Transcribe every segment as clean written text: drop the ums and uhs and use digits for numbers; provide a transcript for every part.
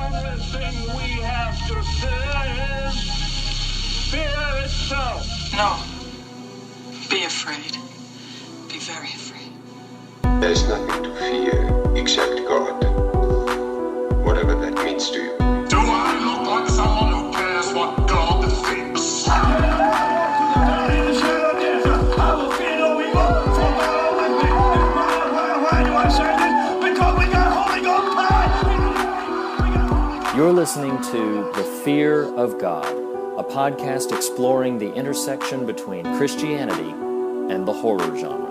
only thing we have to fear is fear itself. No. Be afraid. Be very afraid. There's nothing to fear except God. Whatever that means to you. Do I look like someone who cares what God thinks? Why do I say this? Because we got Holy Ghost power! You're listening to The Fear of God, a podcast exploring the intersection between Christianity and the horror genre.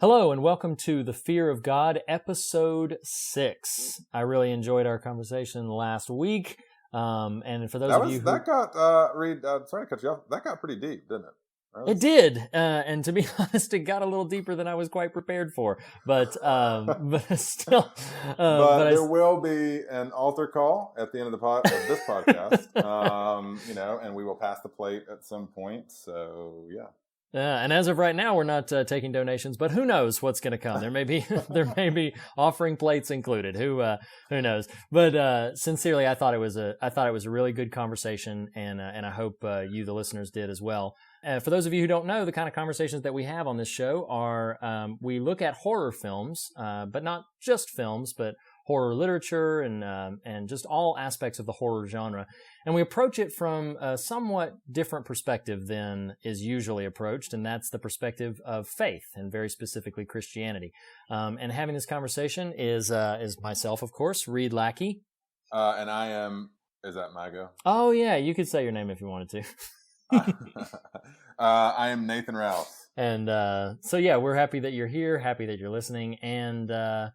Hello and welcome to The Fear of God, Episode 6. I really enjoyed our conversation last week. And for those of you who... That got, Reed, sorry to cut you off, that got pretty deep, didn't it? Right? It did. And to be honest, it got a little deeper than I was quite prepared for. But still... but there will be an altar call at the end of this podcast, and we will pass the plate at some point. So, yeah. And as of right now, we're not taking donations, but who knows what's going to come? There may be offering plates included. Who knows? But sincerely, I thought it was a really good conversation, and I hope you, the listeners, did as well. For those of you who don't know, the kind of conversations that we have on this show are we look at horror films, but not just films, but horror literature and just all aspects of the horror genre. And we approach it from a somewhat different perspective than is usually approached, and that's the perspective of faith, and very specifically Christianity. And having this conversation is myself, of course, Reed Lackey. And I am, is that my go? Oh, yeah, you could say your name if you wanted to. I am Nathan Rouse. And so, yeah, we're happy that you're here, happy that you're listening, and...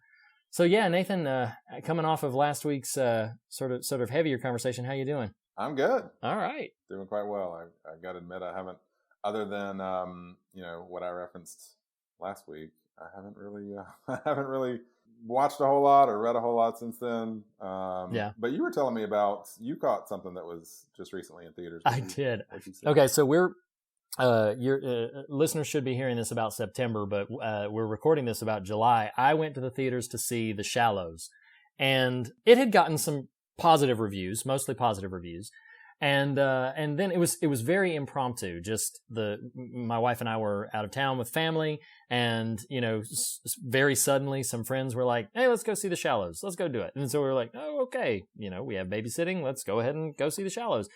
So yeah, Nathan, coming off of last week's sort of heavier conversation, how you doing? I'm good. All right, doing quite well. I got to admit, I haven't, other than what I referenced last week, I haven't really watched a whole lot or read a whole lot since then. Yeah. But you were telling me about you caught something that was just recently in theaters. I did. Okay, so we're. Your listeners should be hearing this about September, but we're recording this about July. I went to the theaters to see The Shallows, and it had gotten some positive reviews, mostly positive reviews, and then it was very impromptu. Just my wife and I were out of town with family, and very suddenly some friends were like, "Hey, let's go see The Shallows. Let's go do it." And so we were like, "Oh, okay. We have babysitting. Let's go ahead and go see The Shallows."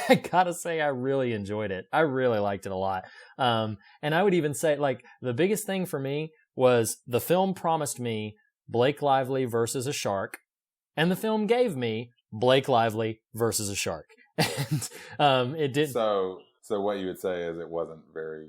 I gotta say, I really enjoyed it. I really liked it a lot. And I would even say, like, the biggest thing for me was the film promised me Blake Lively versus a shark, and the film gave me Blake Lively versus a shark. And it did. So what you would say is it wasn't very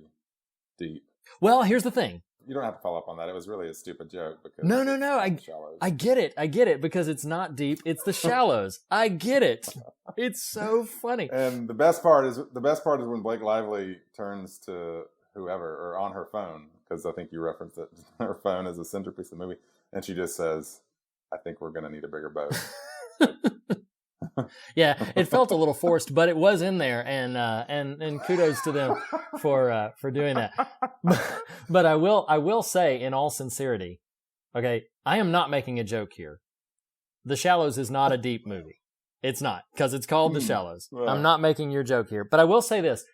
deep. Well, here's the thing. You don't have to follow up on that. It was really a stupid joke. Because No. I get it because it's not deep. It's The Shallows. I get it. It's so funny. And the best part is when Blake Lively turns to whoever or on her phone, because I think you referenced it. Her phone is a centerpiece of the movie, and she just says, "I think we're going to need a bigger boat." Yeah, it felt a little forced, but it was in there, and kudos to them for doing that. But I will say, in all sincerity, okay, I am not making a joke here. The Shallows is not a deep movie. It's not, because it's called The Shallows. Well. I'm not making your joke here, but I will say this: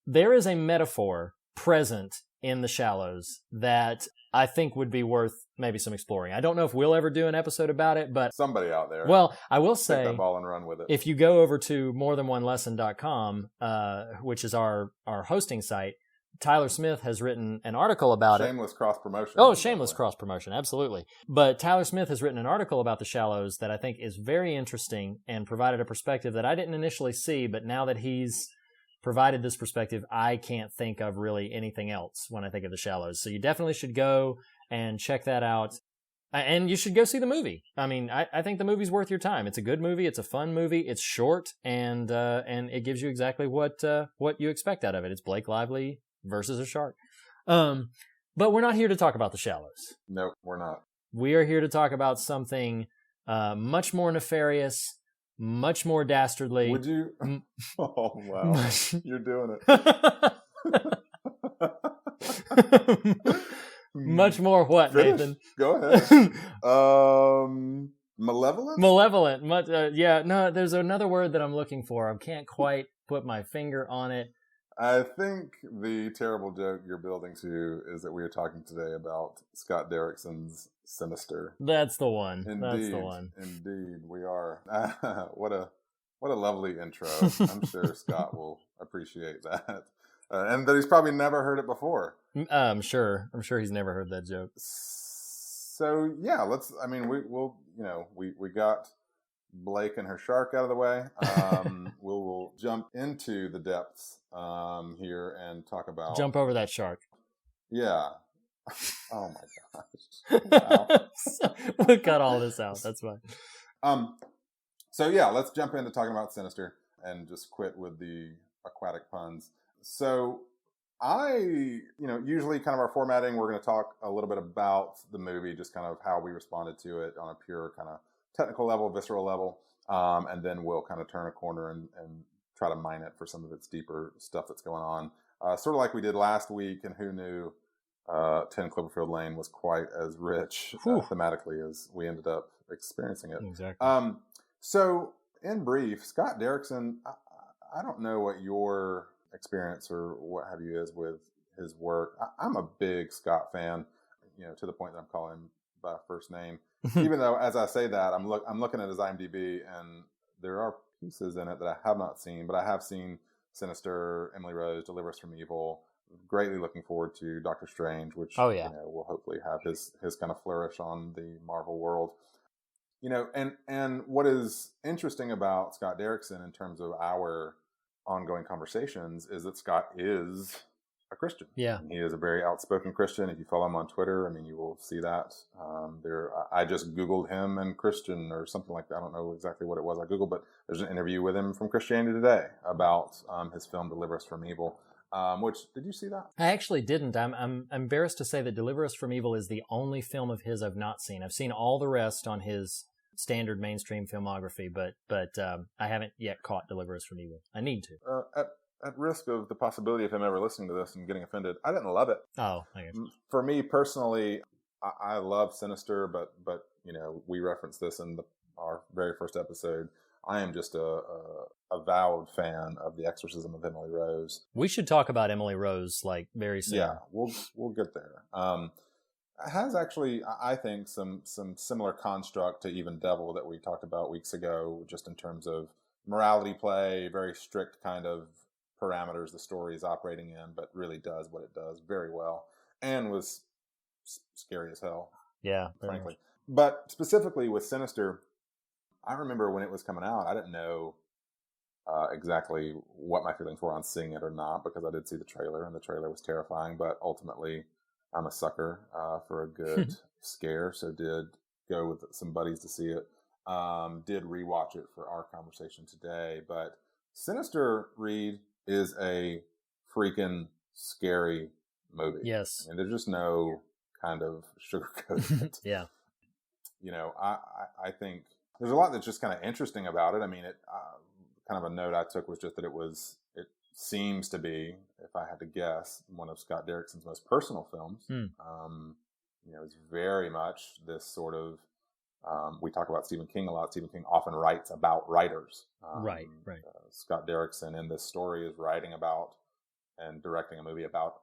there is a metaphor present in The Shallows that I think would be worth maybe some exploring. I don't know if we'll ever do an episode about it, but somebody out there. Well, I will take say, that ball and run with it. If you go over to morethanonelesson.com, which is our hosting site, Tyler Smith has written an article about it. Shameless cross promotion. Oh, shameless cross promotion, absolutely. But Tyler Smith has written an article about The Shallows that I think is very interesting and provided a perspective that I didn't initially see, but now that he's provided this perspective, I can't think of really anything else when I think of The Shallows. So you definitely should go and check that out. And you should go see the movie. I mean, I think the movie's worth your time. It's a good movie. It's a fun movie. It's short, and it gives you exactly what you expect out of it. It's Blake Lively versus a shark. But we're not here to talk about The Shallows. Nope, we're not. We are here to talk about something much more nefarious, much more dastardly. Would you? Oh, wow. You're doing it. Much more what, Finish. Nathan? Go ahead. Malevolent? Malevolent. Much, no, there's another word that I'm looking for. I can't quite put my finger on it. I think the terrible joke you're building to is that we are talking today about Scott Derrickson's Sinister. That's the one. Indeed, That's the one. Indeed, we are. What a lovely intro. I'm sure Scott will appreciate that, and that he's probably never heard it before. I'm sure he's never heard that joke. So yeah, let's. I mean, we got Blake and her shark out of the way. We'll jump into the depths here and talk about jump over that shark. Yeah. Oh my gosh. Wow. We'll cut all this out. That's fine. So yeah, let's jump into talking about Sinister and just quit with the aquatic puns. So usually kind of our formatting, we're going to talk a little bit about the movie, just kind of how we responded to it on a pure kind of technical level, visceral level. And then we'll kind of turn a corner and try to mine it for some of its deeper stuff that's going on. Sort of like we did last week, and who knew 10 Cloverfield Lane was quite as rich thematically as we ended up experiencing it. Exactly. So in brief, Scott Derrickson, I don't know what your experience or what have you is with his work. I'm a big Scott fan, to the point that I'm calling him by first name. Even though, as I say that, I'm looking at his IMDb, and there are pieces in it that I have not seen, but I have seen Sinister, Emily Rose, Deliver Us from Evil. Greatly looking forward to Doctor Strange, which will hopefully have his kind of flourish on the Marvel world. And what is interesting about Scott Derrickson in terms of our ongoing conversations is that Scott is a Christian. Yeah. He is a very outspoken Christian. If you follow him on Twitter, you will see that. I just Googled him and Christian or something like that. I don't know exactly what it was I Googled, but there's an interview with him from Christianity Today about his film Deliver Us from Evil. Did you see that? I actually didn't. I'm embarrassed to say that Deliver Us from Evil is the only film of his I've not seen. I've seen all the rest on his standard mainstream filmography, but I haven't yet caught Deliver Us from Evil. I need to. At risk of the possibility of him ever listening to this and getting offended, I didn't love it. Oh, I guess. For me personally, I love Sinister, but we referenced this in our very first episode. I am just a avowed fan of The Exorcism of Emily Rose. We should talk about Emily Rose very soon. Yeah, we'll get there. It has actually, I think, some similar construct to Even Devil that we talked about weeks ago, just in terms of morality play, very strict kind of parameters the story is operating in, but really does what it does very well, and was scary as hell. Yeah, frankly. But specifically with Sinister, I remember when it was coming out, I didn't know exactly what my feelings were on seeing it or not, because I did see the trailer, and the trailer was terrifying. But ultimately, I'm a sucker for a good scare, so did go with some buddies to see it. Did rewatch it for our conversation today. But Sinister, Reed, is a freaking scary movie. Yes. And there's just no kind of sugarcoating it. Yeah. I think there's a lot that's just kind of interesting about it. It kind of a note I took was just that it seems to be, if I had to guess, one of Scott Derrickson's most personal films. It's very much this sort of, we talk about Stephen King a lot. Stephen King often writes about writers. Right. Scott Derrickson in this story is writing about and directing a movie about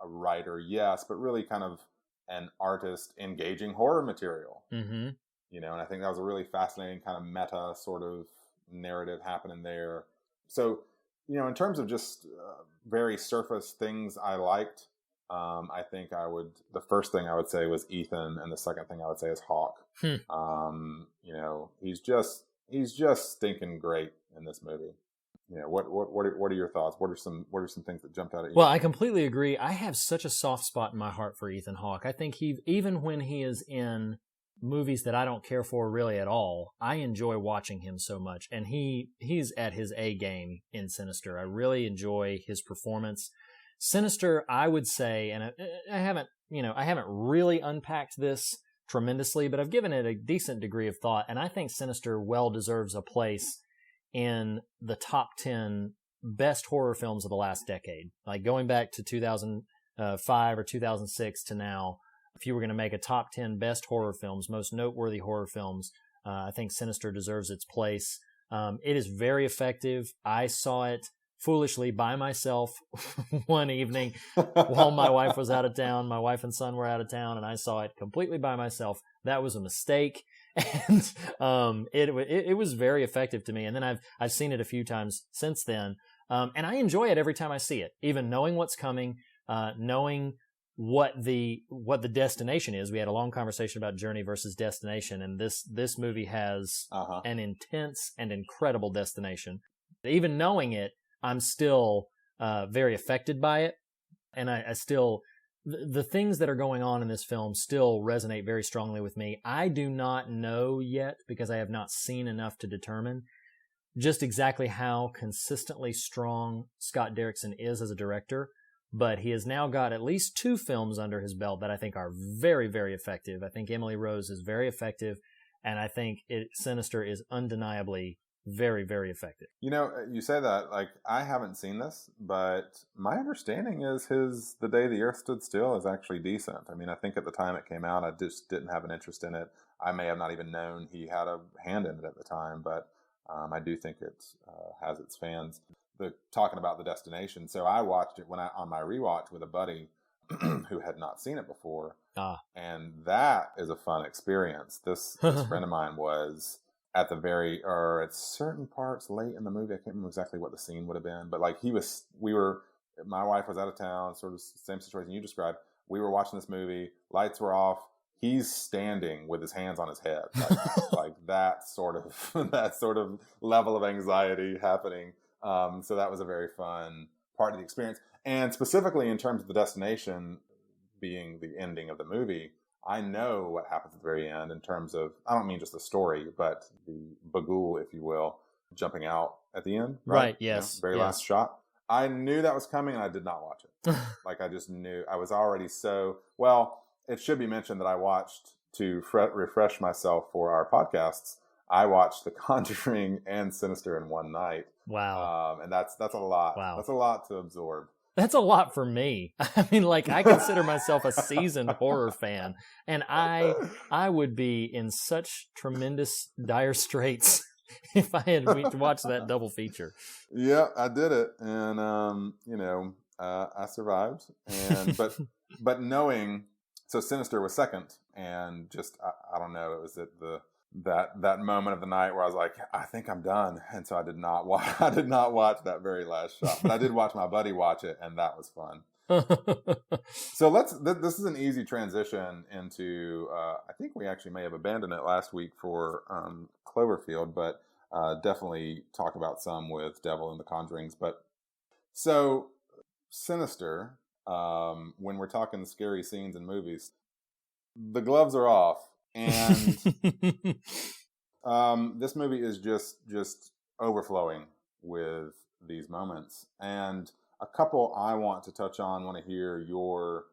a writer, yes, but really kind of an artist engaging horror material. Mm-hmm. And I think that was a really fascinating kind of meta sort of narrative happening there. So, in terms of just very surface things I liked, I think the first thing I would say was Ethan, and the second thing I would say is Hawk. He's just stinking great in this movie. What are your thoughts? What are some things that jumped out at you? Well, I completely agree. I have such a soft spot in my heart for Ethan Hawke. I think even when he is in movies that I don't care for really at all, I enjoy watching him so much. And he's at his A game in Sinister. I really enjoy his performance. Sinister, I would say, and I haven't really unpacked this tremendously, but I've given it a decent degree of thought, and I think Sinister well deserves a place in the top 10 best horror films of the last decade. Like going back to 2005 or 2006 to now, if you were going to make a top 10 best horror films, most noteworthy horror films, I think Sinister deserves its place. It is very effective. I saw it foolishly by myself one evening while my wife was out of town. My wife and son were out of town, and I saw it completely by myself. That was a mistake, and it was very effective to me. And then I've seen it a few times since then, and I enjoy it every time I see it, even knowing what's coming, knowing what the destination is. We had a long conversation about journey versus destination, and this movie has an intense and incredible destination. Even knowing it, I'm still very affected by it, and I still, the things that are going on in this film still resonate very strongly with me. I do not know yet, because I have not seen enough to determine just exactly how consistently strong Scott Derrickson is as a director, but he has now got at least 2 films under his belt that I think are very, very effective. I think Emily Rose is very effective, and I think Sinister is undeniably very, very effective. You know, you say that, like, I haven't seen this, but my understanding is The Day the Earth Stood Still is actually decent. I mean, I think at the time it came out, I just didn't have an interest in it. I may have not even known he had a hand in it at the time, but I do think it has its fans. Talking about the destination, so I watched it on my rewatch with a buddy who had not seen it before, and that is a fun experience. This friend of mine was at certain parts late in the movie. I can't remember exactly what the scene would have been, but like my wife was out of town, sort of same situation you described. We were watching this movie, lights were off. He's standing with his hands on his head, like that sort of level of anxiety happening. So that was a very fun part of the experience. And specifically in terms of the destination being the ending of the movie, I know what happens at the very end in terms of, I don't mean just the story, but the Bagul, if you will, jumping out at the end. Right, yes. Very last shot. I knew that was coming, and I did not watch it. Like, I just knew. I was already it should be mentioned that I watched, to refresh myself for our podcasts, I watched The Conjuring and Sinister in one night. Wow. And that's a lot. Wow. That's a lot to absorb. That's a lot for me. I mean, like, I consider myself a seasoned horror fan, and I would be in such tremendous dire straits if I had watched that double feature. Yeah, I did it, and I survived. And but knowing, so Sinister was second, and just I don't know, it was at that moment of the night where I was like, I think I'm done, and so I did not watch that very last shot, but I did watch my buddy watch it, and that was fun. So this is an easy transition into I think we actually may have abandoned it last week for Cloverfield, but definitely talk about some with Devil and the Conjurings. But so Sinister, when we're talking scary scenes in movies, the gloves are off. And this movie is just overflowing with these moments. And a couple I want to touch on, want to hear your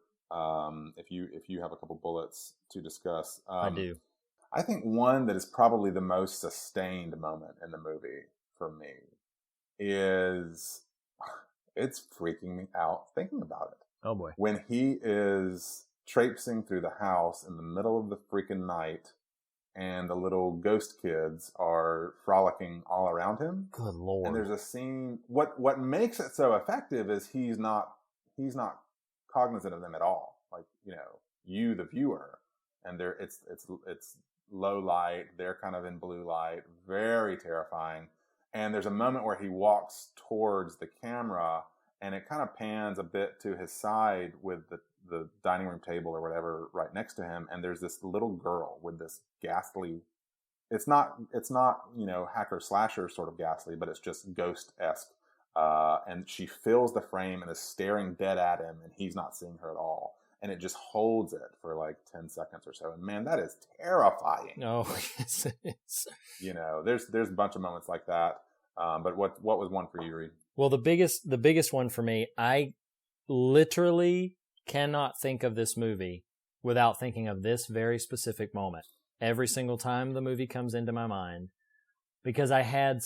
if you have a couple bullets to discuss. I do. I think one that is probably the most sustained moment in the movie for me is, it's freaking me out thinking about it. Oh boy. When he is traipsing through the house in the middle of the freaking night, and the little ghost kids are frolicking all around him. Good Lord. And there's a scene, what makes it so effective is he's not cognizant of them at all. Like, you, the viewer, and it's low light, they're kind of in blue light, very terrifying. And there's a moment where he walks towards the camera, and it kind of pans a bit to his side with the dining room table or whatever right next to him, and there's this little girl with this ghastly, it's not hacker slasher sort of ghastly, but it's just ghost-esque, and she fills the frame and is staring dead at him, and he's not seeing her at all, and it just holds it for like 10 seconds or so, and man, that is terrifying. Oh, yes, it is. There's a bunch of moments like that, but what was one for you, Reed? Well, the biggest one for me, I literally cannot think of this movie without thinking of this very specific moment every single time the movie comes into my mind, because I had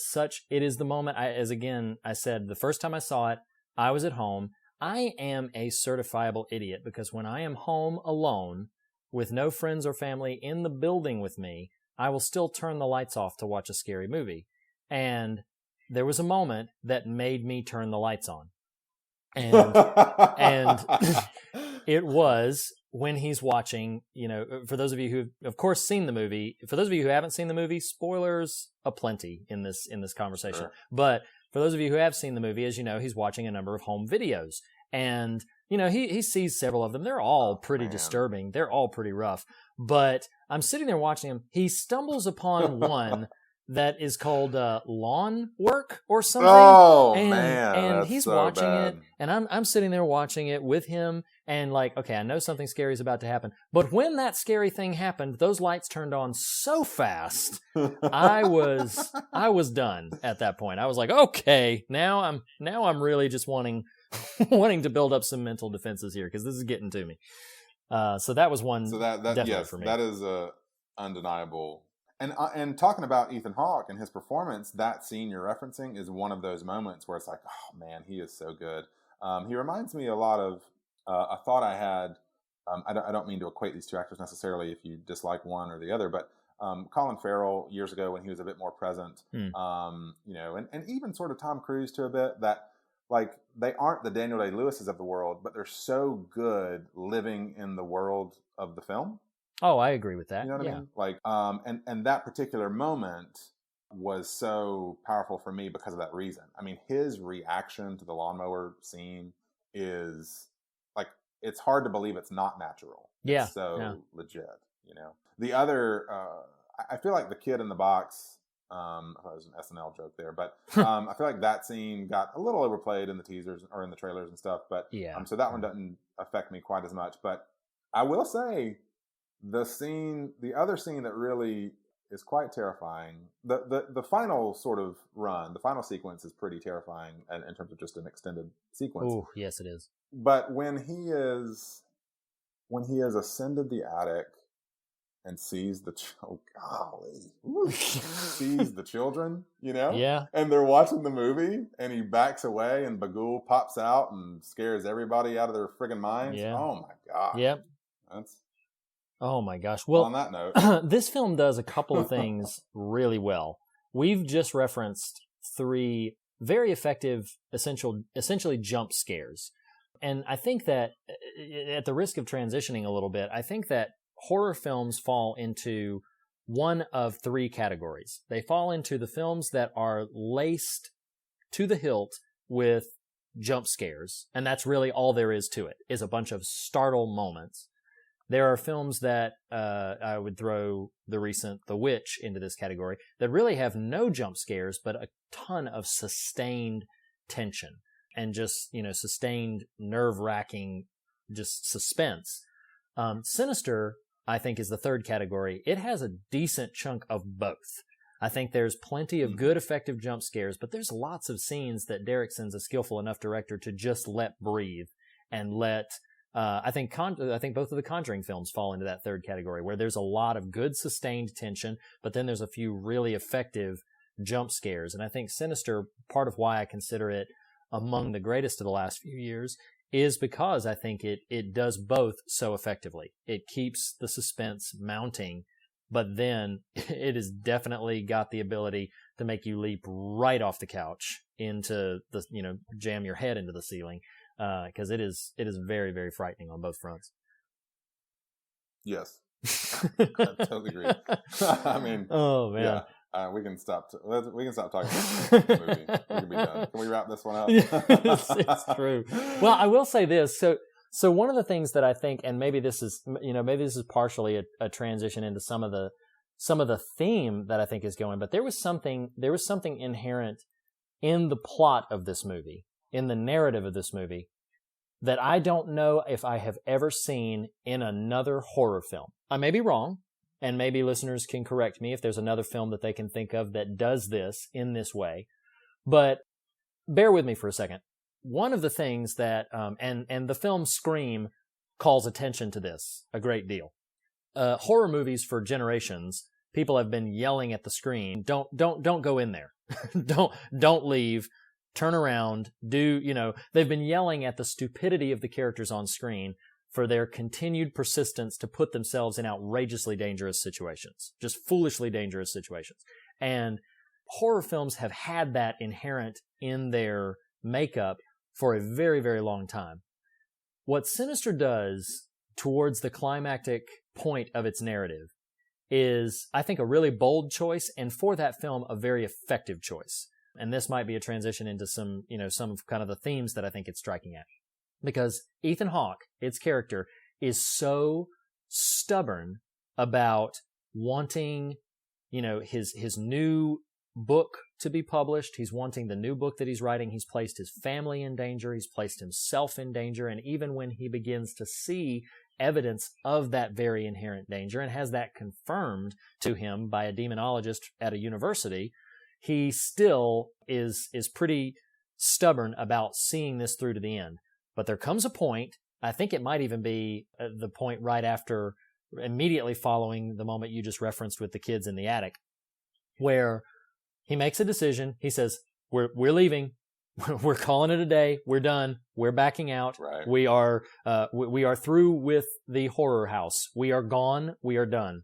it is the moment, as again, I said, the first time I saw it, I was at home. I am a certifiable idiot because when I am home alone with no friends or family in the building with me, I will still turn the lights off to watch a scary movie. And there was a moment that made me turn the lights on. And it was when he's watching, for those of you who've, of course, seen the movie, for those of you who haven't seen the movie, spoilers aplenty in this conversation. Sure. But for those of you who have seen the movie, as you know, he's watching a number of home videos. And, he sees several of them. They're all pretty disturbing. They're all pretty rough. But I'm sitting there watching him. He stumbles upon one that is called lawn work or something. Oh, and, man. And that's he's so watching bad. it, and I'm sitting there watching it with him, and like, okay, I know something scary is about to happen. But when that scary thing happened, those lights turned on so fast, I was done at that point. I was like, okay, now I'm really just wanting to build up some mental defenses here, because this is getting to me. So that was one. So that definitely yes, for me. that is undeniable. And talking about Ethan Hawke and his performance, that scene you're referencing is one of those moments where it's like, oh man, he is so good. He reminds me a lot of a thought I had. I don't mean to equate these two actors necessarily if you dislike one or the other, but Colin Farrell years ago when he was a bit more present, and even sort of Tom Cruise to a bit, that like they aren't the Daniel Day-Lewises of the world, but they're so good living in the world of the film. Oh, I agree with that. You know what I mean? Like, and that particular moment was so powerful for me because of that reason. I mean, his reaction to the lawnmower scene is like, it's hard to believe it's not natural. Yeah. It's so legit, The other, I feel like the kid in the box, I thought it was an SNL joke there, but I feel like that scene got a little overplayed in the teasers or in the trailers and stuff, but so that one doesn't affect me quite as much. But I will say, the other scene that really is quite terrifying, the final sort of run, the final sequence is pretty terrifying in terms of just an extended sequence. Oh, yes, it is. But when he has ascended the attic and sees sees the children, Yeah. and they're watching the movie, and he backs away, and Bagul pops out and scares everybody out of their friggin' minds. Yeah. Oh my god. Yep. That's. Oh my gosh. Well, On that note, this film does a couple of things really well. We've just referenced 3 very effective, essentially jump scares. And I think that, at the risk of transitioning a little bit, I think that horror films fall into one of 3 categories. They fall into the films that are laced to the hilt with jump scares, and that's really all there is to it, is a bunch of startle moments. There are films that I would throw the recent The Witch into this category that really have no jump scares, but a ton of sustained tension and just, sustained nerve-wracking just suspense. Sinister, I think, is the third category. It has a decent chunk of both. I think there's plenty of good, effective jump scares, but there's lots of scenes that Derrickson's a skillful enough director to just let breathe and let... I think both of the Conjuring films fall into that third category, where there's a lot of good sustained tension, but then there's a few really effective jump scares. And I think Sinister, part of why I consider it among the greatest of the last few years, is because I think it does both so effectively. It keeps the suspense mounting, but then it has definitely got the ability to make you leap right off the couch into the, jam your head into the ceiling. Because it is very, very frightening on both fronts. Yes, I totally agree. I mean, oh man, yeah, we can stop. We can stop talking about the movie. We can be done. Can we wrap this one up? it's true. Well, I will say this. So one of the things that I think, and maybe this is partially a transition into some of the theme that I think is going, but there was something inherent in the plot of this movie, in the narrative of this movie, that I don't know if I have ever seen in another horror film. I may be wrong, and maybe listeners can correct me if there's another film that they can think of that does this in this way. But bear with me for a second. One of the things that, and the film Scream calls attention to this a great deal. Horror movies for generations, people have been yelling at the screen, don't go in there. don't leave. Turn around. They've been yelling at the stupidity of the characters on screen for their continued persistence to put themselves in outrageously dangerous situations, just foolishly dangerous situations. And horror films have had that inherent in their makeup for a very, very long time. What Sinister does towards the climactic point of its narrative is, I think, a really bold choice, and for that film, a very effective choice. And this might be a transition into some of kind of the themes that I think it's striking at. Because Ethan Hawke, its character, is so stubborn about wanting, his new book to be published. He's wanting the new book that he's writing. He's placed his family in danger. He's placed himself in danger. And even when he begins to see evidence of that very inherent danger and has that confirmed to him by a demonologist at a university, he still is pretty stubborn about seeing this through to the end. But there comes a point, I think it might even be the point right after, immediately following the moment you just referenced with the kids in the attic, where he makes a decision. He says, we're leaving. We're calling it a day. We're done. We're backing out. Right. We are through with the horror house. We are gone. We are done.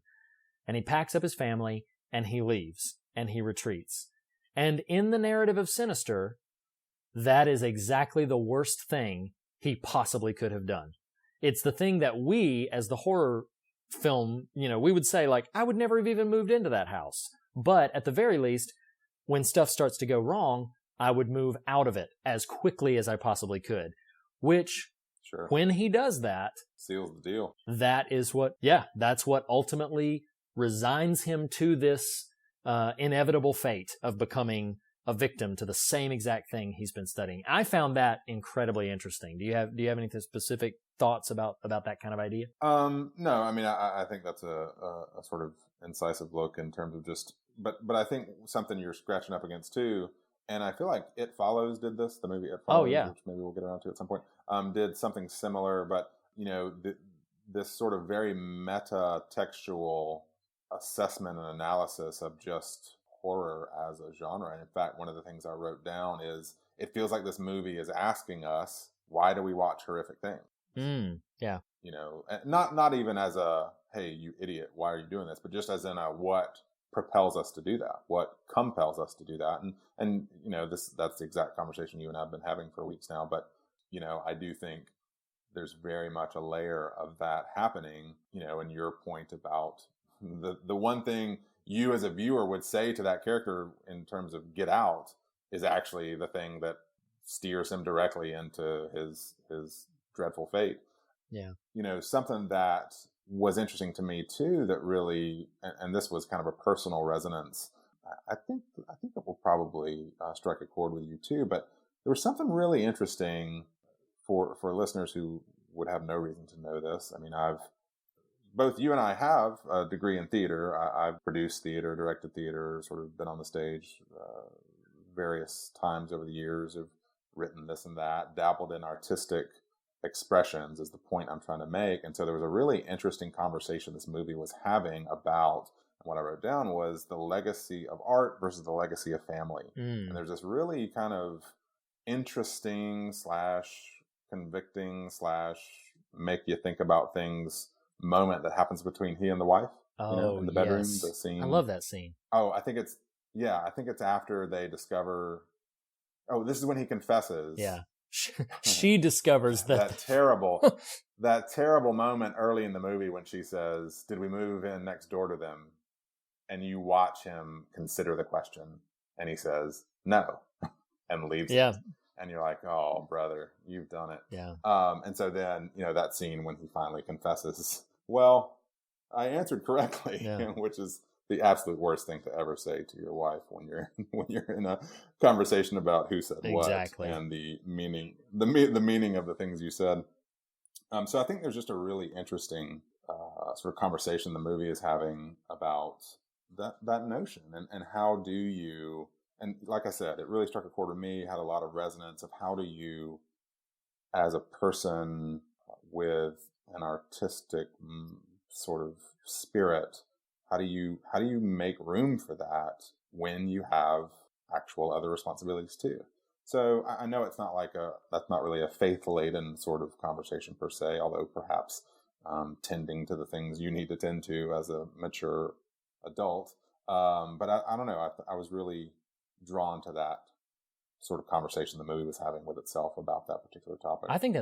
And he packs up his family and he leaves and he retreats. And in the narrative of Sinister, that is exactly the worst thing he possibly could have done. It's the thing that we, as the horror film, we would say, like, I would never have even moved into that house. But at the very least, when stuff starts to go wrong, I would move out of it as quickly as I possibly could. Which, sure, when he does that, seals the deal. That's what ultimately resigns him to this inevitable fate of becoming a victim to the same exact thing he's been studying. I found that incredibly interesting. Do you have any specific thoughts about that kind of idea? No, I mean, I think that's a sort of incisive look in terms of just, but I think something you're scratching up against too, and I feel like It Follows did this, the movie It Follows, which maybe we'll get around to at some point, did something similar, but, this sort of very meta-textual assessment and analysis of just horror as a genre. And in fact, one of the things I wrote down is, it feels like this movie is asking us, why do we watch horrific things? Yeah. Not even as a, hey, you idiot, why are you doing this? But just as in a, what propels us to do that? What compels us to do that? And that's the exact conversation you and I have been having for weeks now. But, I do think there's very much a layer of that happening, and your point about the one thing you as a viewer would say to that character in terms of get out is actually the thing that steers him directly into his dreadful fate. Yeah. Something that was interesting to me too, that really, and this was kind of a personal resonance. I think it will probably strike a chord with you too, but there was something really interesting for listeners who would have no reason to know this. I mean, both you and I have a degree in theater. I've produced theater, directed theater, sort of been on the stage various times over the years, have written this and that, dabbled in artistic expressions is the point I'm trying to make. And so there was a really interesting conversation this movie was having about, and what I wrote down was the legacy of art versus the legacy of family. And there's this really kind of interesting / convicting / make you think about things moment that happens between he and the wife in the bedroom. Yes. The scene. I love that scene. Oh, I think it's after they discover. Oh, this is when he confesses. Yeah, she discovers that terrible moment early in the movie when she says, "Did we move in next door to them?" And you watch him consider the question, and he says, "No," and leaves. Yeah. It. And you're like, "Oh, brother, you've done it." Yeah. And so then, that scene when he finally confesses, "Well, I answered correctly," which is the absolute worst thing to ever say to your wife when you're in a conversation about who said what and the meaning of the things you said. So I think there's just a really interesting sort of conversation the movie is having about that notion and how do you. And like I said, it really struck a chord with me, had a lot of resonance of how do you, as a person with an artistic sort of spirit, how do you make room for that when you have actual other responsibilities too? So I know it's not that's not really a faith-laden sort of conversation per se, although perhaps tending to the things you need to tend to as a mature adult. But I don't know. I was really drawn to that sort of conversation the movie was having with itself about that particular topic. I think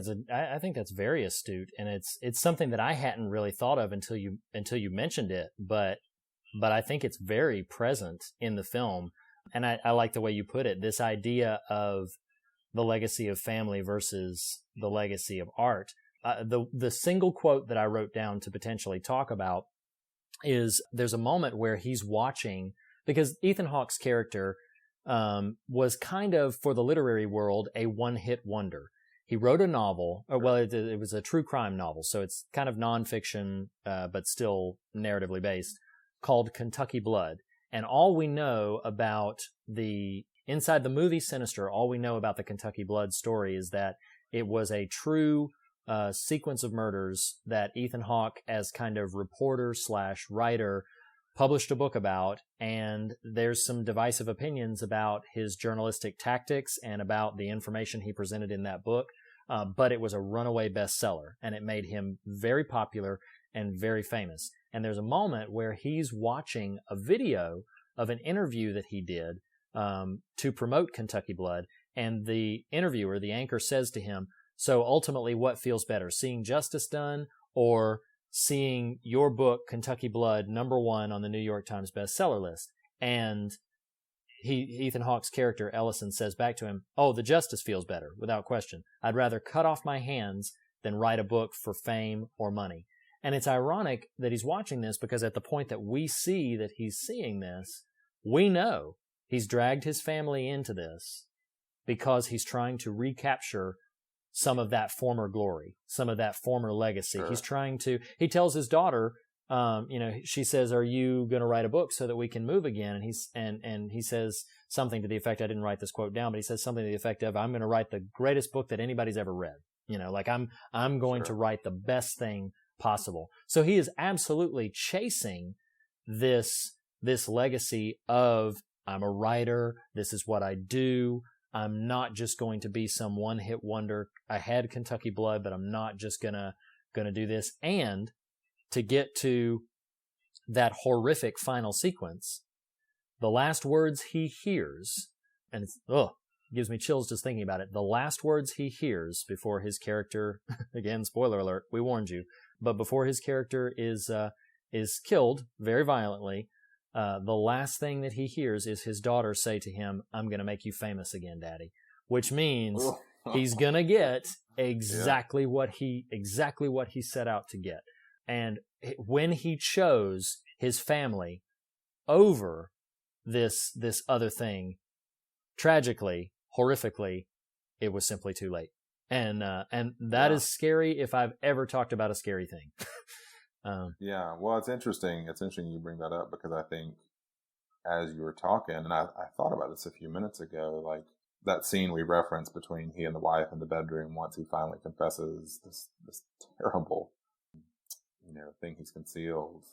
that's very astute, and it's something that I hadn't really thought of until you mentioned it. But I think it's very present in the film, and I like the way you put it. This idea of the legacy of family versus the legacy of art. The single quote that I wrote down to potentially talk about is there's a moment where he's watching, because Ethan Hawke's character was kind of, for the literary world, a one-hit wonder. He wrote a novel, it was a true crime novel, so it's kind of nonfiction, but still narratively based, called Kentucky Blood. And all we know about inside the movie Sinister, all we know about the Kentucky Blood story is that it was a true sequence of murders that Ethan Hawke, as kind of reporter / writer, published a book about, and there's some divisive opinions about his journalistic tactics and about the information he presented in that book, but it was a runaway bestseller, and it made him very popular and very famous. And there's a moment where he's watching a video of an interview that he did to promote Kentucky Blood, and the interviewer, the anchor, says to him, "So ultimately, what feels better, seeing justice done or seeing your book, Kentucky Blood, #1 on the New York Times bestseller list?" And Ethan Hawke's character, Ellison, says back to him, "Oh, the justice feels better, without question. I'd rather cut off my hands than write a book for fame or money." And it's ironic that he's watching this, because at the point that we see that he's seeing this, we know he's dragged his family into this because he's trying to recapture some of that former glory, some of that former legacy. Sure. He's trying to, he tells his daughter, she says, "Are you going to write a book so that we can move again?" And he says something to the effect, I didn't write this quote down, but he says something to the effect of, "I'm going to write the greatest book that anybody's ever read. I'm going to write the best thing possible." So he is absolutely chasing this legacy of, I'm a writer, this is what I do, I'm not just going to be some one-hit wonder. I had Kentucky Blood, but I'm not just gonna do this. And to get to that horrific final sequence, the last words he hears, and it's, gives me chills just thinking about it. The last words he hears before his character, again, spoiler alert, we warned you, but before his character is killed very violently, the last thing that he hears is his daughter say to him, "I'm going to make you famous again, Daddy," which means he's going to get exactly what he set out to get. And when he chose his family over this other thing, tragically, horrifically, it was simply too late. And that is scary if I've ever talked about a scary thing. Yeah, well, it's interesting. It's interesting you bring that up, because I think as you were talking, and I thought about this a few minutes ago, like that scene we referenced between he and the wife in the bedroom once he finally confesses this terrible, thing he's concealed.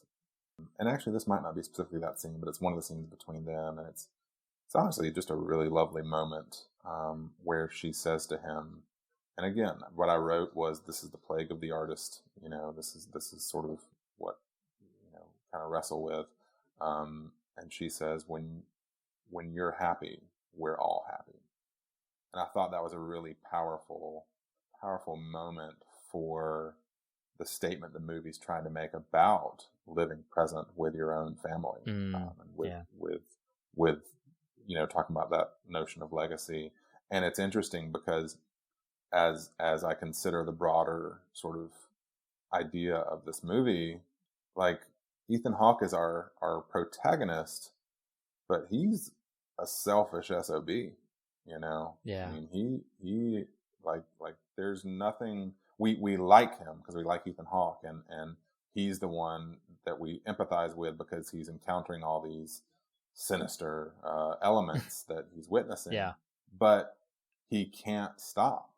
And actually, this might not be specifically that scene, but it's one of the scenes between them, and it's honestly just a really lovely moment where she says to him. And again, what I wrote was, this is the plague of the artist. This is sort of what, kind of wrestle with. And she says, when you're happy, we're all happy. And I thought that was a really powerful moment for the statement the movie's trying to make about living present with your own family. And with talking about that notion of legacy. And it's interesting because as I consider the broader sort of idea of this movie, like Ethan Hawke is our protagonist, but he's a selfish SOB, Yeah. I mean, he like there's nothing, we like him because we like Ethan Hawke, and he's the one that we empathize with because he's encountering all these sinister elements that he's witnessing. Yeah. But he can't stop.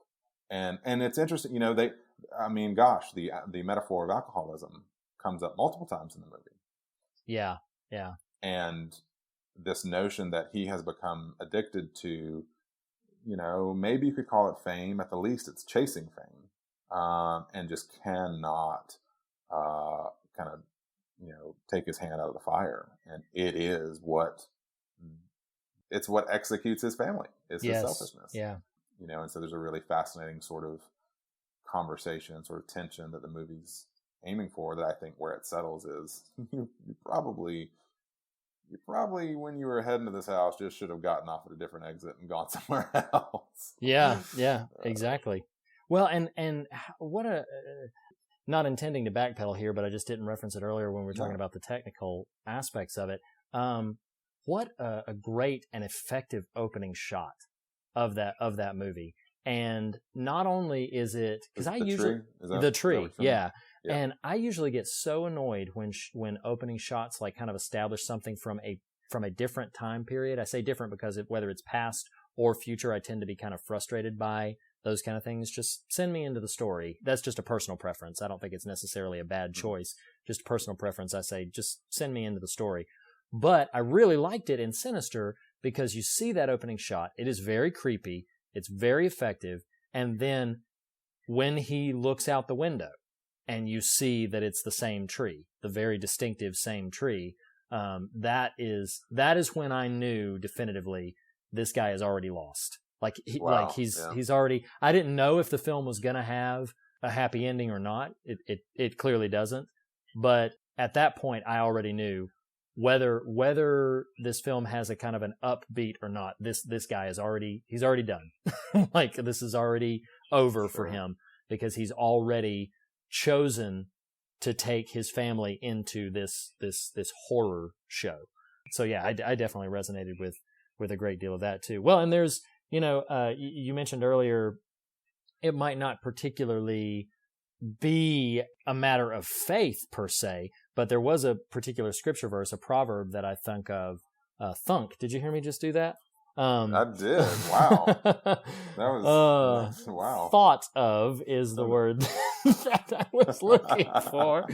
And it's interesting, I mean, gosh, the metaphor of alcoholism comes up multiple times in the movie. Yeah, yeah. And this notion that he has become addicted to, maybe you could call it fame. At the least, it's chasing fame, and just cannot kind of, take his hand out of the fire. And it's what executes his family. It's his selfishness. Yeah. And so there's a really fascinating sort of conversation, sort of tension that the movie's aiming for, that I think where it settles is you probably when you were heading to this house just should have gotten off at a different exit and gone somewhere else. Yeah, exactly. Well, and what not intending to backpedal here, but I just didn't reference it earlier when we were talking about the technical aspects of it. What a great and effective opening shot of that movie. And not only is it, because I usually the tree, yeah. And I usually get so annoyed when opening shots like kind of establish something from a different time period. I say different because whether it's past or future, I tend to be kind of frustrated by those kind of things. Just send me into the story. That's just a personal preference. I don't think it's necessarily a bad choice. Just a personal preference. I say just send me into the story. But I really liked it in Sinister because you see that opening shot. It is very creepy. It's very effective. And then when he looks out the window and you see that it's the same tree, the very distinctive same tree, that is when I knew definitively this guy is already lost. He's already, I didn't know if the film was going to have a happy ending or not. It clearly doesn't. But at that point, I already knew whether this film has a kind of an upbeat or not, this guy he's already done. Like this is already over for him because he's already chosen to take his family into this horror show. So yeah, I definitely resonated with a great deal of that too. Well, and there's, you mentioned earlier, it might not particularly be a matter of faith per se, but there was a particular scripture verse, a proverb that I think of. Thunk. Did you hear me just do that? I did. Wow. That was wow. Thought of is the word that I was looking for.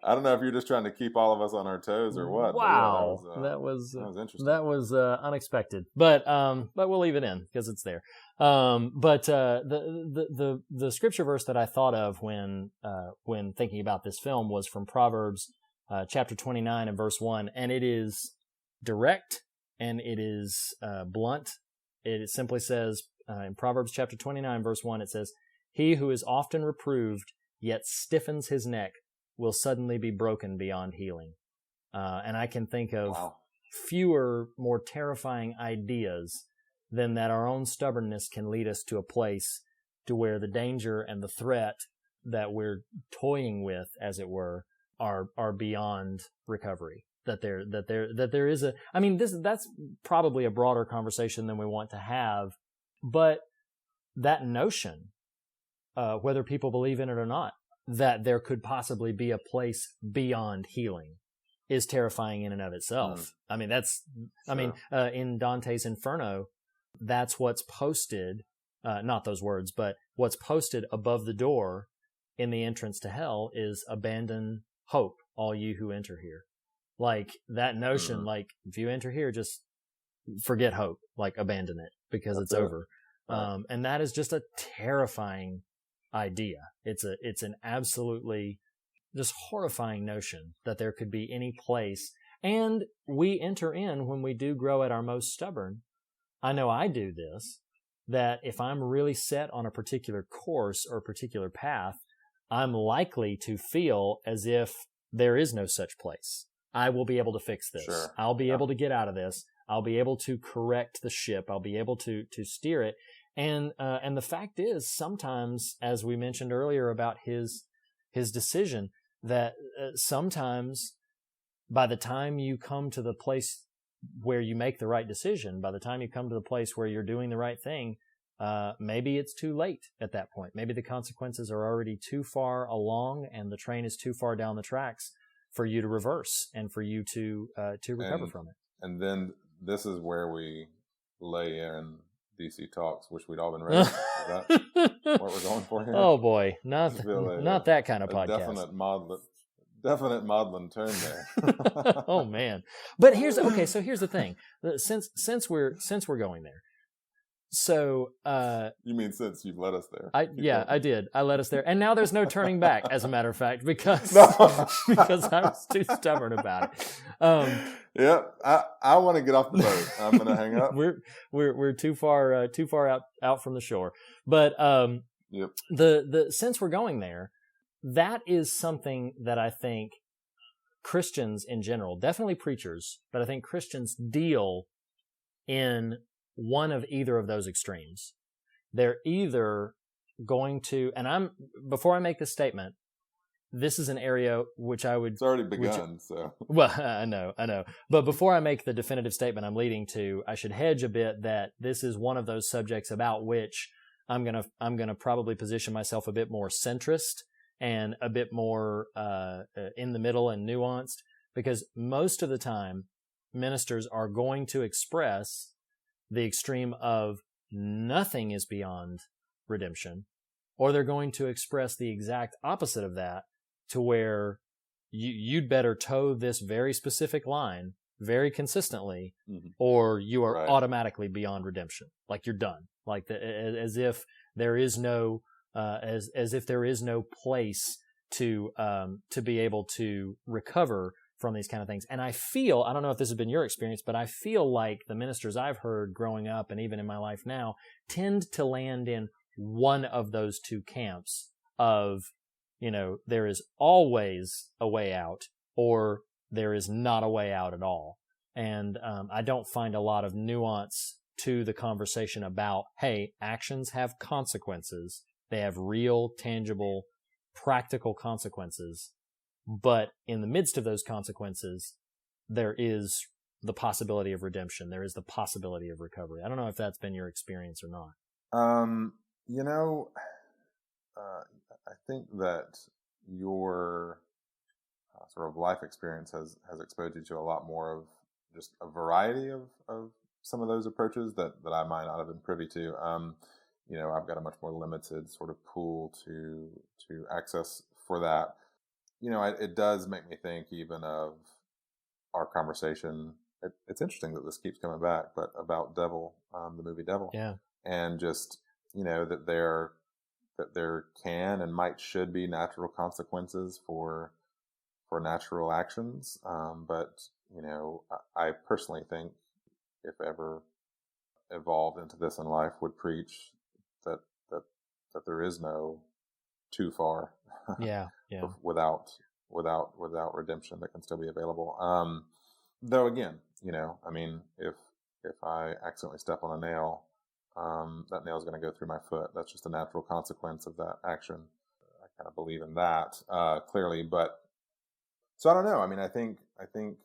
I don't know if you're just trying to keep all of us on our toes or what. Wow. Yeah, that was interesting. That was unexpected. But we'll leave it in because it's there. But the scripture verse that I thought of when thinking about this film was from Proverbs chapter 29 and verse 1, and it is direct and it is blunt. It simply says in Proverbs chapter 29 verse 1, it says, "He who is often reproved yet stiffens his neck will suddenly be broken beyond healing." And I can think of fewer, more terrifying ideas than that our own stubbornness can lead us to a place to where the danger and the threat that we're toying with, as it were, are beyond recovery. That there is a, I mean, that's probably a broader conversation than we want to have, but that notion, whether people believe in it or not, that there could possibly be a place beyond healing is terrifying in and of itself. I mean, in Dante's Inferno, that's what's posted, not those words, but what's posted above the door in the entrance to hell is "Abandon hope, all you who enter here." Like that notion, like if you enter here, just forget hope, like abandon it because it's over. And that is just a terrifying idea. It's an absolutely just horrifying notion that there could be any place. And we enter in when we do grow at our most stubborn. I know I do this, that if I'm really set on a particular course or a particular path, I'm likely to feel as if there is no such place. I will be able to fix this. Sure. I'll be able to get out of this. I'll be able to correct the ship. I'll be able to steer it. And the fact is, sometimes, as we mentioned earlier about his decision, that sometimes by the time you come to the place where you make the right decision, by the time you come to the place where you're doing the right thing, maybe it's too late at that point. Maybe the consequences are already too far along and the train is too far down the tracks for you to reverse and for you to recover from it. And then this is where we lay in DC Talks, which we'd all been ready that what we're going for here? Oh boy, not that kind of podcast. Definite maudlin turn there. Oh man. But here's the thing. Since we're going there. So you mean since you've led us there? I did. I led us there. And now there's no turning back, as a matter of fact, because because I was too stubborn about it. Yeah, I want to get off the boat. I'm going to hang up. We're too far out from the shore. But yep. the since we're going there, that is something that I think Christians in general, definitely preachers, but I think Christians deal in one of either of those extremes. They're either going to, and before I make this statement, this is an area which I would... It's already begun, so... Well, I know. But before I make the definitive statement I'm leading to, I should hedge a bit that this is one of those subjects about which I'm gonna probably position myself a bit more centrist and a bit more in the middle and nuanced, because most of the time ministers are going to express the extreme of nothing is beyond redemption, or they're going to express the exact opposite of that, to where you'd better toe this very specific line very consistently, or you are automatically beyond redemption. Like you're done. Like as if there is no as if there is no place to be able to recover from these kind of things. And I don't know if this has been your experience, but I feel like the ministers I've heard growing up and even in my life now tend to land in one of those two camps of, there is always a way out, or there is not a way out at all. And I don't find a lot of nuance to the conversation about, hey, actions have consequences. They have real, tangible, practical consequences. But in the midst of those consequences, there is the possibility of redemption. There is the possibility of recovery. I don't know if that's been your experience or not. I think that your sort of life experience has exposed you to a lot more of just a variety of some of those approaches that I might not have been privy to. I've got a much more limited sort of pool to access for that. It does make me think even of our conversation. It's interesting that this keeps coming back, but about Devil, the movie Devil. Yeah. And just, that there can and should be natural consequences for natural actions. But, I personally think if ever evolved into this in life, would preach that there is no too far. Yeah. without redemption that can still be available. Though again, if I accidentally step on a nail, that nail is going to go through my foot. That's just a natural consequence of that action. I kind of believe in that, clearly, but so I don't know. I think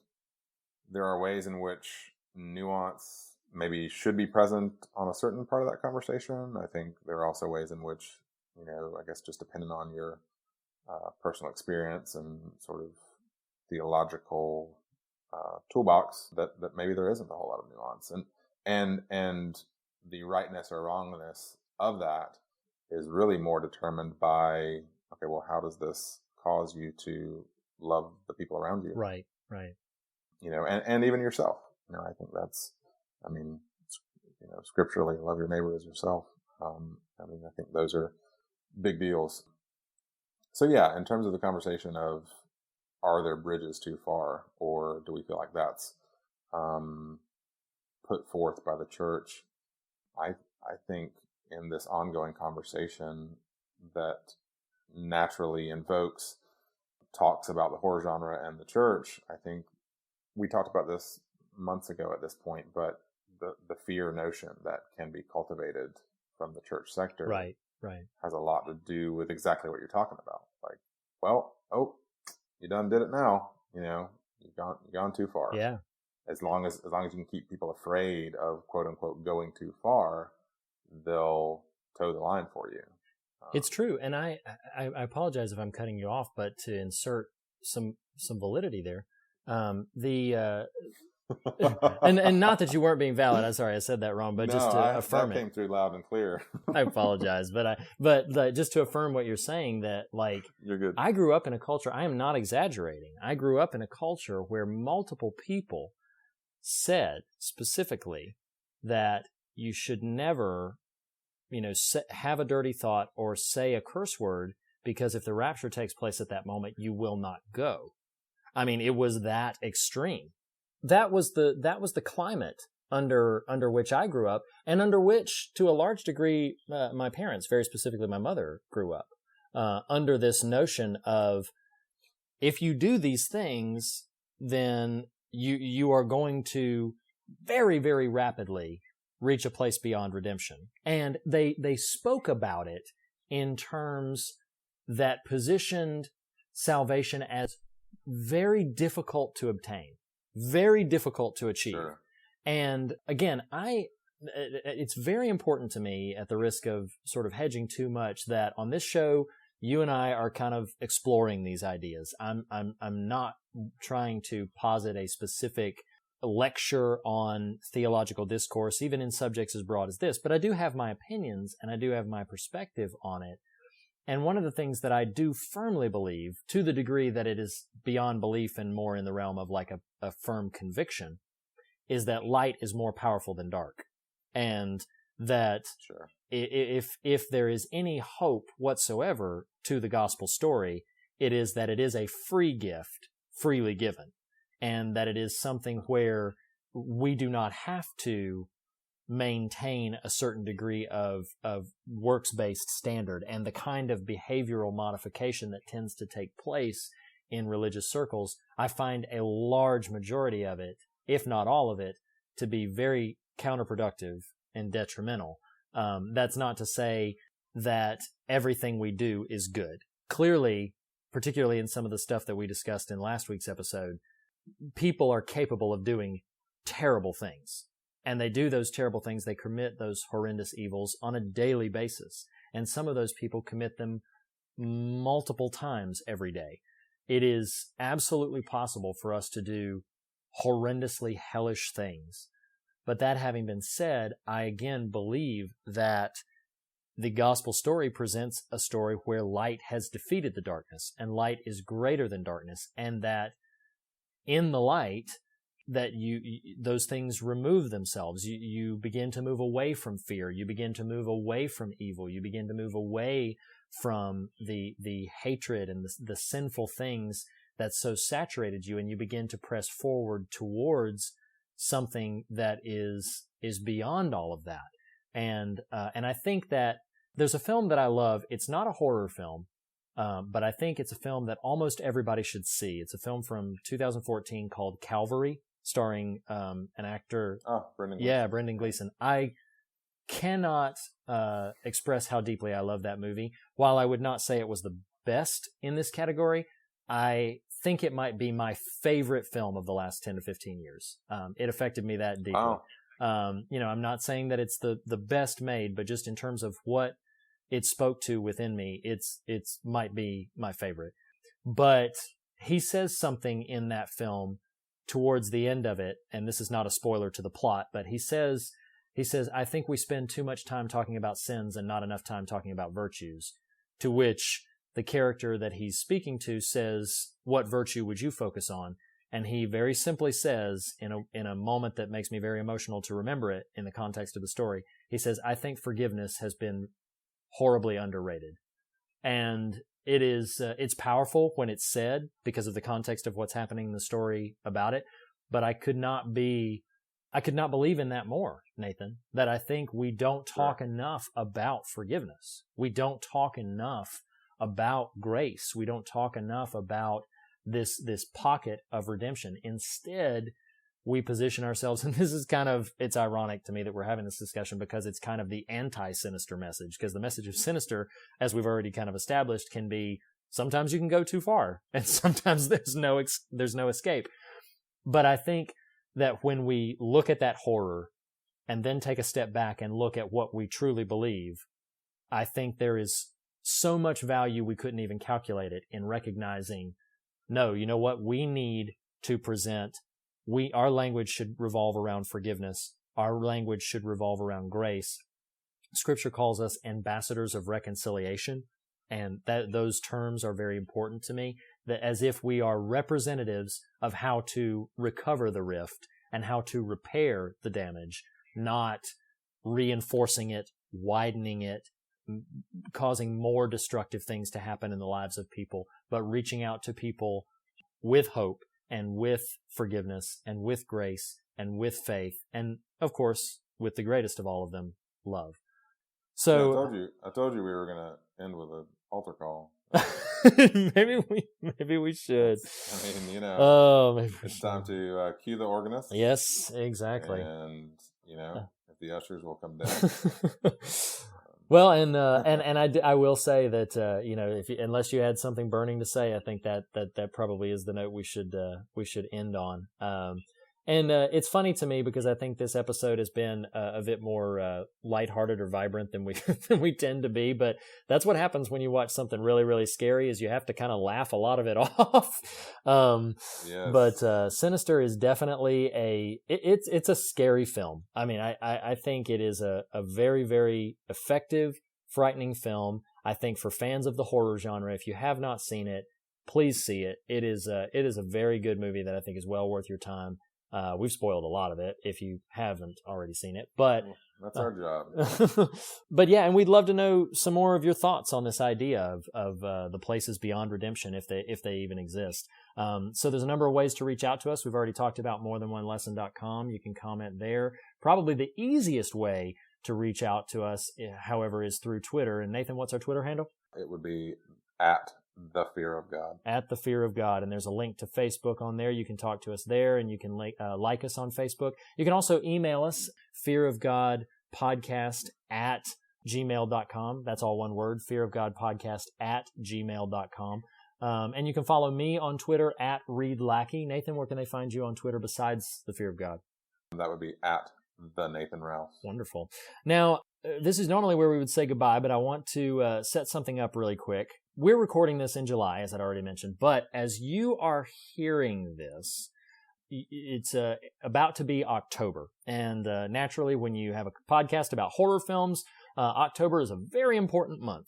there are ways in which nuance maybe should be present on a certain part of that conversation. I think there are also ways in which, I guess just depending on your personal experience and sort of theological toolbox, that maybe there isn't a whole lot of nuance, and the rightness or wrongness of that is really more determined by, okay, well, how does this cause you to love the people around you? Right. And even yourself. I think that's, scripturally, love your neighbor as yourself. I think those are big deals. So yeah, in terms of the conversation of, are there bridges too far, or do we feel like that's put forth by the church? I think in this ongoing conversation that naturally invokes talks about the horror genre and the church, I think we talked about this months ago at this point, but the fear notion that can be cultivated from the church sector right has a lot to do with exactly what you're talking about. Like, well, you done did it now. You've gone too far. Yeah. As long as you can keep people afraid of quote unquote going too far, they'll toe the line for you. It's true, and I apologize if I'm cutting you off, but to insert some validity there, and not that you weren't being valid. I'm sorry, I said that wrong, but just to affirm that it. came through loud and clear. I apologize, but just to affirm what you're saying, that like You're good. I grew up in a culture. I am not exaggerating. I grew up in a culture where multiple people said specifically that you should never, have a dirty thought or say a curse word, because if the rapture takes place at that moment, you will not go. I mean, it was that extreme. That was the climate under which I grew up, and under which, to a large degree, my parents, very specifically my mother, grew up, under this notion of, if you do these things, then you are going to very, very rapidly reach a place beyond redemption. And they spoke about it in terms that positioned salvation as very difficult to obtain, very difficult to achieve. Sure. And again, it's very important to me, at the risk of sort of hedging too much, that on this show, you and I are kind of exploring these ideas. I'm not trying to posit a specific lecture on theological discourse, even in subjects as broad as this, but I do have my opinions and I do have my perspective on it. And one of the things that I do firmly believe, to the degree that it is beyond belief and more in the realm of like a firm conviction, is that light is more powerful than dark. And that Sure. if there is any hope whatsoever to the gospel story, it is that it is a free gift, freely given, and that it is something where we do not have to maintain a certain degree of works-based standard, and the kind of behavioral modification that tends to take place in religious circles. I find a large majority of it, if not all of it, to be very counterproductive and detrimental. That's not to say that everything we do is good. Clearly, particularly in some of the stuff that we discussed in last week's episode, people are capable of doing terrible things. And they do those terrible things. They commit those horrendous evils on a daily basis. And some of those people commit them multiple times every day. It is absolutely possible for us to do horrendously hellish things. But that having been said, I again believe that the gospel story presents a story where light has defeated the darkness, and light is greater than darkness, and that in the light, that those things remove themselves. You begin to move away from fear. You begin to move away from evil. You begin to move away from the hatred and the sinful things that so saturated you, and you begin to press forward towards something that is beyond all of that. And I think that there's a film that I love. It's not a horror film, but I think it's a film that almost everybody should see. It's a film from 2014 called Calvary, starring an actor. Oh, Brendan Gleeson. Yeah, Brendan Gleeson. I cannot express how deeply I love that movie. While I would not say it was the best in this category, I think it might be my favorite film of the last 10 to 15 years. It affected me that deeply. Wow. I'm not saying that it's the best made, but just in terms of what it spoke to within me, it's might be my favorite. But he says something in that film towards the end of it, and this is not a spoiler to the plot, but he says, I think we spend too much time talking about sins and not enough time talking about virtues, to which the character that he's speaking to says, what virtue would you focus on? And he very simply says, in a moment that makes me very emotional to remember it in the context of the story, he says, I think forgiveness has been horribly underrated. And it is, it's powerful when it's said because of the context of what's happening in the story about it. But I could not believe in that more, Nathan, that I think we don't talk enough about forgiveness. We don't talk enough about grace. We don't talk enough about this pocket of redemption. Instead, we position ourselves, and this is it's ironic to me that we're having this discussion because it's kind of the anti-Sinister message, because the message of Sinister, as we've already kind of established, can be sometimes you can go too far and sometimes there's no escape. But I think that when we look at that horror and then take a step back and look at what we truly believe, I think there is so much value we couldn't even calculate it in recognizing, no, you know what? We need to present our language should revolve around forgiveness. Our language should revolve around grace. Scripture calls us ambassadors of reconciliation, and those terms are very important to me, that as if we are representatives of how to recover the rift and how to repair the damage, not reinforcing it, widening it, causing more destructive things to happen in the lives of people, but reaching out to people with hope and with forgiveness and with grace and with faith, and of course, with the greatest of all of them, love. So yeah, I told you we were going to end with an altar call. maybe we should. I mean, it's time to cue the organist. Yes, exactly. And if the ushers will come down. Well, and I will say that unless you had something burning to say, I think that probably is the note we should end on. And it's funny to me because I think this episode has been a bit more lighthearted or vibrant than we tend to be. But that's what happens when you watch something really, really scary, is you have to kind of laugh a lot of it off. Yes. But Sinister is definitely it's a scary film. I mean, I think it is a very, very effective, frightening film. I think for fans of the horror genre, if you have not seen it, please see it. It is a very good movie that I think is well worth your time. We've spoiled a lot of it if you haven't already seen it, but that's our job. But yeah, and we'd love to know some more of your thoughts on this idea of the places beyond redemption, if they even exist. So there's a number of ways to reach out to us. We've already talked about morethanonelesson.com. You can comment there. Probably the easiest way to reach out to us, however, is through Twitter. And Nathan, what's our Twitter handle? It would be @The Fear of God. @The Fear of God. And there's a link to Facebook on there. You can talk to us there, and you can like us on Facebook. You can also email us, fearofgodpodcast@gmail.com. That's all one word, fearofgodpodcast@gmail.com. And you can follow me on Twitter @ReedLackey. Nathan, where can they find you on Twitter besides The Fear of God? That would be @TheNathanRalph. Wonderful. Now, this is normally where we would say goodbye, but I want to set something up really quick. We're recording this in July, as I'd already mentioned, but as you are hearing this, it's about to be October. And naturally, when you have a podcast about horror films, October is a very important month.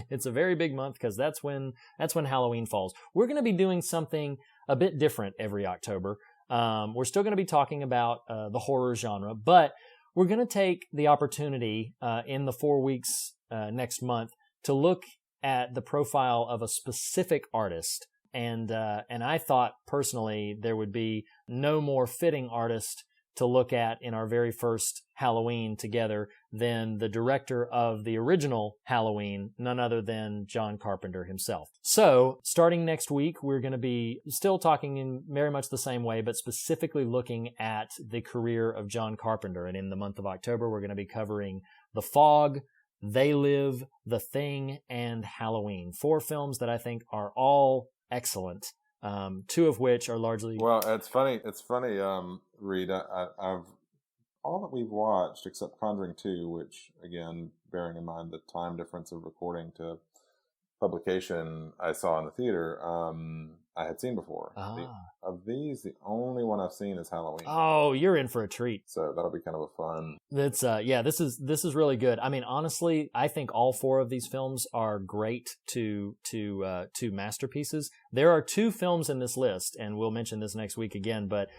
It's a very big month because that's when Halloween falls. We're going to be doing something a bit different every October. We're still going to be talking about the horror genre, but we're going to take the opportunity in the 4 weeks next month to look at the profile of a specific artist. And I thought personally there would be no more fitting artist to look at in our very first Halloween together than the director of the original Halloween, none other than John Carpenter himself. So, starting next week, we're going to be still talking in very much the same way, but specifically looking at the career of John Carpenter. And in the month of October, we're going to be covering The Fog, They Live, The Thing, and Halloween. 4 films that I think are all excellent. 2 of which are largely... Well, it's funny, Reed, I've all that we've watched, except Conjuring 2, which, again, bearing in mind the time difference of recording to publication I saw in the theater, I had seen before. Of these, the only one I've seen is Halloween. Oh, you're in for a treat. So that'll be kind of a fun. That's this is really good. I mean, honestly, I think all 4 of these films are great to masterpieces. There are 2 films in this list, and we'll mention this next week again, but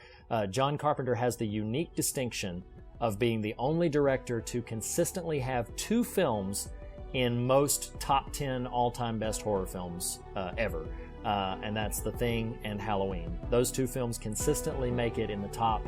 John Carpenter has the unique distinction of being the only director to consistently have 2 films in most top 10 all-time best horror films ever. And that's The Thing and Halloween. Those 2 films consistently make it in the top,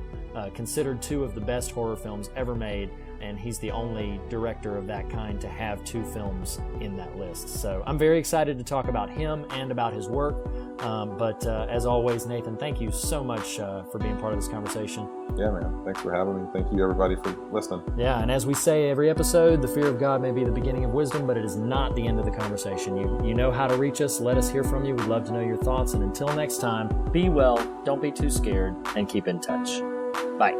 considered 2 of the best horror films ever made, and he's the only director of that kind to have 2 films in that list. So I'm very excited to talk about him and about his work. But as always, Nathan, thank you so much for being part of this conversation. Yeah, man. Thanks for having me. Thank you, everybody, for listening. Yeah, and as we say every episode, the fear of God may be the beginning of wisdom, but it is not the end of the conversation. You know how to reach us. Let us hear from you. We'd love to know your thoughts. And until next time, be well, don't be too scared, and keep in touch. Bye.